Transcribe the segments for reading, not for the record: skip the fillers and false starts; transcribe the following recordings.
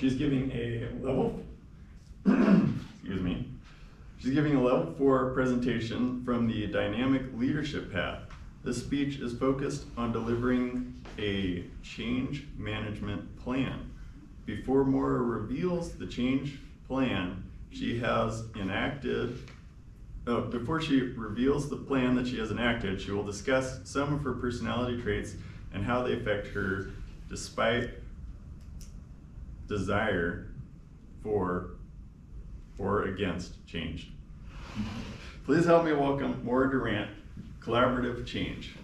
She's giving a level, excuse me, she's giving a level 4 presentation from the Dynamic Leadership Path. This speech is focused on delivering a change management plan. Before Maura reveals the change plan before she reveals the plan that she has enacted, she will discuss some of her personality traits and how they affect her despite desire for or against change. Please help me welcome Maura Durrant, Collaborative Change.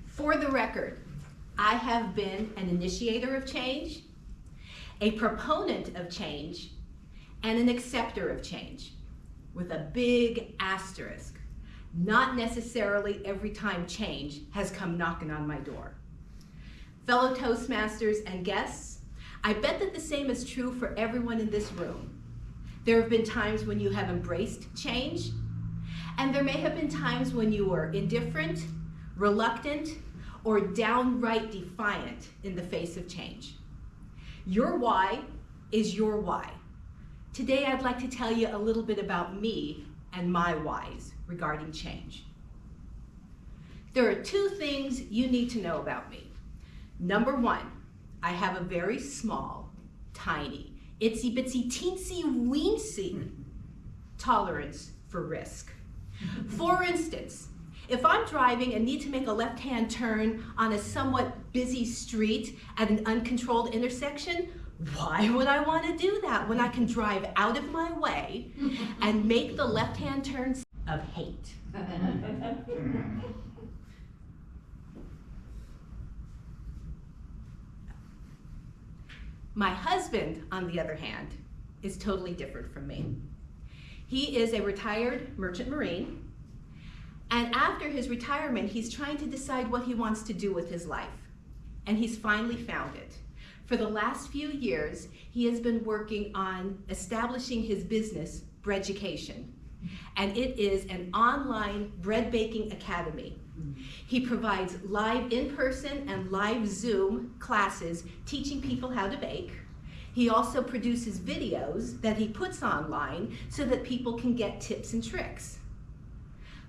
For the record, I have been an initiator of change, a proponent of change, and an acceptor of change, with a big asterisk. Not necessarily every time change has come knocking on my door. Fellow Toastmasters and guests, I bet that the same is true for everyone in this room. There have been times when you have embraced change, and there may have been times when you were indifferent, reluctant, or downright defiant in the face of change. Your why is your why. Today I'd like to tell you a little bit about me and my whys regarding change. There are 2 things you need to know about me. Number 1, I have a very small, tiny, itsy bitsy teensy weensy tolerance for risk. For instance, if I'm driving and need to make a left-hand turn on a somewhat busy street at an uncontrolled intersection, why would I want to do that when I can drive out of my way and make the left-hand turns of hate? My husband, on the other hand, is totally different from me. He is a retired merchant marine. And after his retirement, he's trying to decide what he wants to do with his life. And he's finally found it. For the last few years, he has been working on establishing his business, Breaducation. And it is an online bread baking academy. He provides live in-person and live Zoom classes teaching people how to bake. He also produces videos that he puts online so that people can get tips and tricks.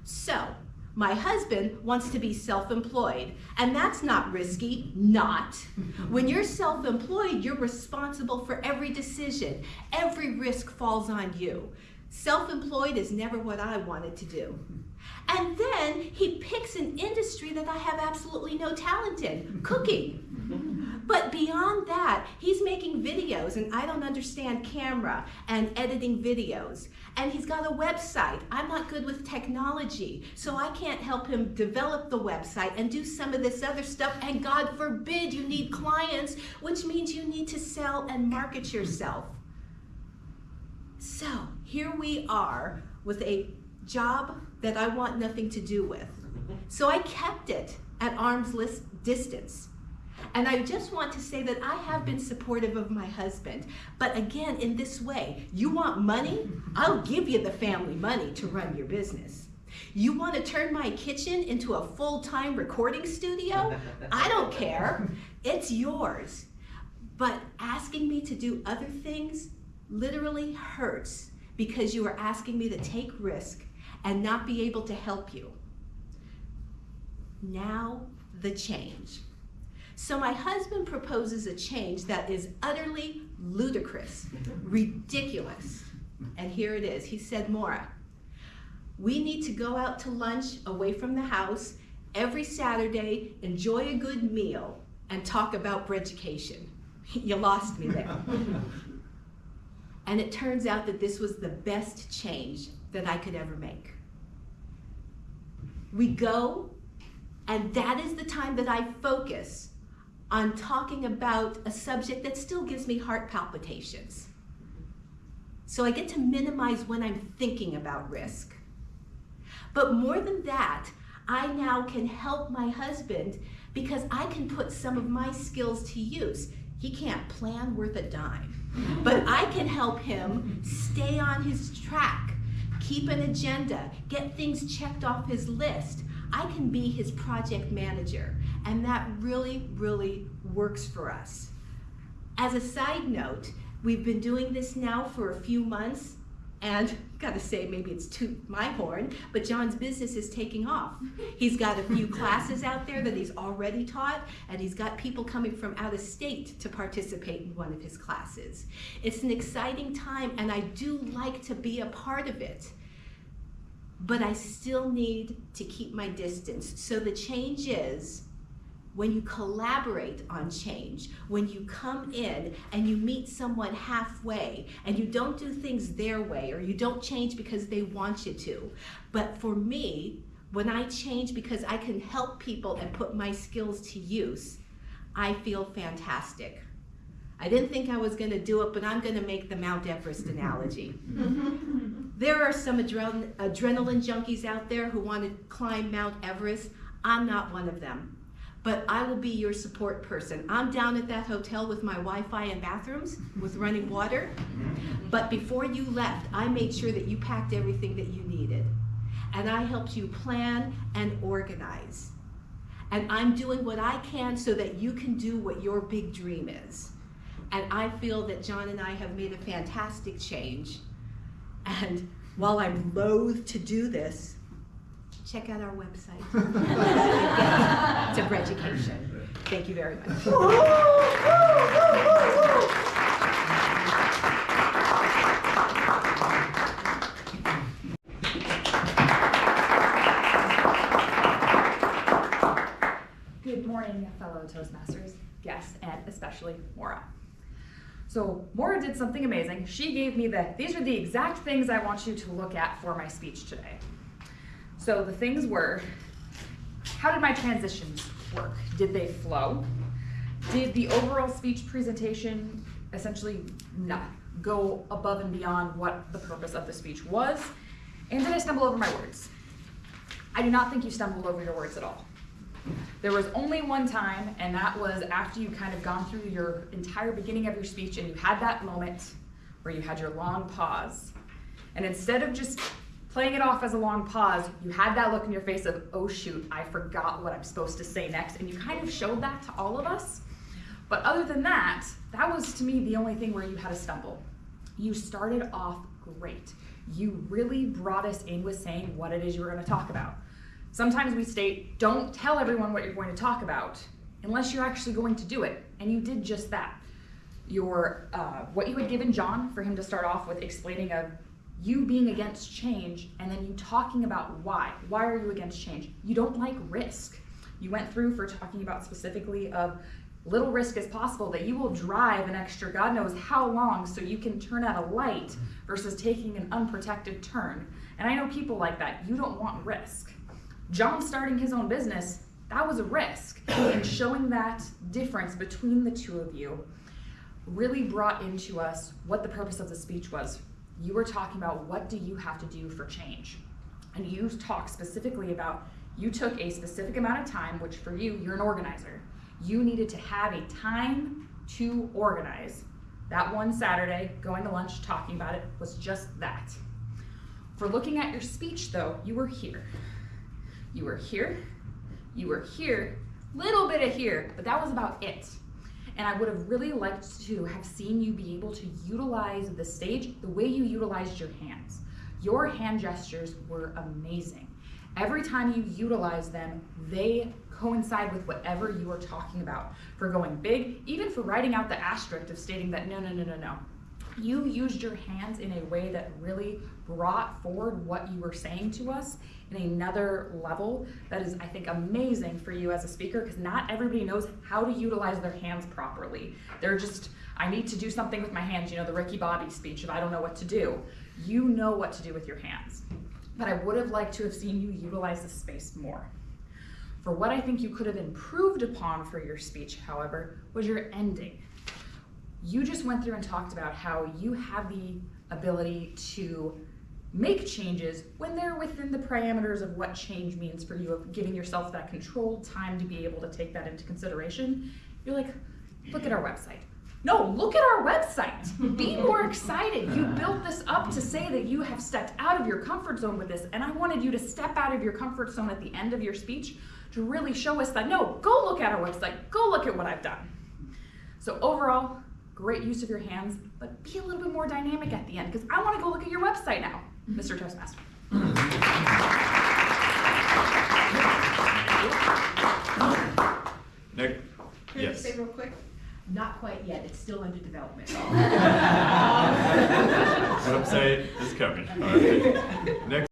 So, my husband wants to be self-employed, and that's not risky, not. When you're self-employed, you're responsible for every decision. Every risk falls on you. Self-employed is never what I wanted to do. And then he picks an industry that I have absolutely no talent in, cooking. But beyond that, he's making videos, and I don't understand camera and editing videos. And he's got a website. I'm not good with technology, so I can't help him develop the website and do some of this other stuff. And God forbid you need clients, which means you need to sell and market yourself. So here we are with a job that I want nothing to do with. So I kept it at arm's distance. And I just want to say that I have been supportive of my husband, but again, in this way, you want money? I'll give you the family money to run your business. You want to turn my kitchen into a full-time recording studio? I don't care. It's yours. But asking me to do other things literally hurts because you are asking me to take risk and not be able to help you. Now, the change. So my husband proposes a change that is utterly ludicrous, ridiculous. And here it is. He said, Maura, we need to go out to lunch away from the house every Saturday, enjoy a good meal, and talk about Breaducation. You lost me there. And it turns out that this was the best change that I could ever make. We go, and that is the time that I focus on talking about a subject that still gives me heart palpitations. So I get to minimize when I'm thinking about risk. But more than that, I now can help my husband because I can put some of my skills to use. He can't plan worth a dime. but I can help him stay on his track, keep an agenda, get things checked off his list. I can be his project manager, and that really, really works for us. As a side note, we've been doing this now for a few months, and gotta say, maybe it's toot my horn, but John's business is taking off. He's got a few classes out there that he's already taught, and he's got people coming from out of state to participate in one of his classes. It's an exciting time, and I do like to be a part of it. But I still need to keep my distance. So the change is, when you collaborate on change, when you come in and you meet someone halfway and you don't do things their way, or you don't change because they want you to. But for me, when I change because I can help people and put my skills to use, I feel fantastic. I didn't think I was gonna do it, but I'm gonna make the Mount Everest analogy. There are some adrenaline junkies out there who want to climb Mount Everest. I'm not one of them, but I will be your support person. I'm down at that hotel with my Wi-Fi and bathrooms with running water, but before you left, I made sure that you packed everything that you needed, and I helped you plan and organize. And I'm doing what I can so that you can do what your big dream is. And I feel that John and I have made a fantastic change. And while I'm loath to do this, check out our website. To Breducation. Thank you very much. Good morning, fellow Toastmasters, guests, and especially Maura. So Maura did something amazing. She gave me these are the exact things I want you to look at for my speech today. So the things were, how did my transitions work? Did they flow? Did the overall speech presentation essentially go above and beyond what the purpose of the speech was? And did I stumble over my words? I do not think you stumbled over your words at all. There was only one time, and that was after you kind of gone through your entire beginning of your speech and you had that moment where you had your long pause. And instead of just playing it off as a long pause, you had that look in your face of, oh shoot, I forgot what I'm supposed to say next. And you kind of showed that to all of us. But other than that, that was to me the only thing where you had a stumble. You started off great. You really brought us in with saying what it is you were going to talk about. Sometimes we state, don't tell everyone what you're going to talk about unless you're actually going to do it. And you did just that. What you had given John for him to start off with explaining of you being against change, and then you talking about why. Why are you against change? You don't like risk. You went through for talking about specifically of little risk as possible, that you will drive an extra God knows how long so you can turn out a light versus taking an unprotected turn. And I know people like that. You don't want risk. John starting his own business, that was a risk. And showing that difference between the two of you really brought into us what the purpose of the speech was. You were talking about what do you have to do for change. And you talked specifically about you took a specific amount of time, which for you, you're an organizer. You needed to have a time to organize. That one Saturday, going to lunch, talking about it, was just that. For looking at your speech though, you were here. You were here, you were here, little bit of here, but that was about it. And I would have really liked to have seen you be able to utilize the stage the way you utilized your hands. Your hand gestures were amazing. Every time you utilize them, they coincide with whatever you are talking about. For going big, even for writing out the asterisk of stating that no. You used your hands in a way that really brought forward what you were saying to us in another level that is, I think, amazing for you as a speaker, because not everybody knows how to utilize their hands properly. They're just, I need to do something with my hands, the Ricky Bobby speech of I don't know what to do. You know what to do with your hands. But I would have liked to have seen you utilize the space more. For what I think you could have improved upon for your speech, however, was your ending. You just went through and talked about how you have the ability to make changes when they're within the parameters of what change means for you, of giving yourself that controlled time to be able to take that into consideration. You're like, look at our website. No, look at our website. Be more excited. You built this up to say that you have stepped out of your comfort zone with this, and I wanted you to step out of your comfort zone at the end of your speech to really show us that, no, go look at our website, go look at what I've done. So overall, great use of your hands, but be a little bit more dynamic at the end, because I want to go look at your website now, Mr. Toastmaster. Next, Can I yes. say real quick? Not quite yet, it's still under development. Website is coming. All right. Next.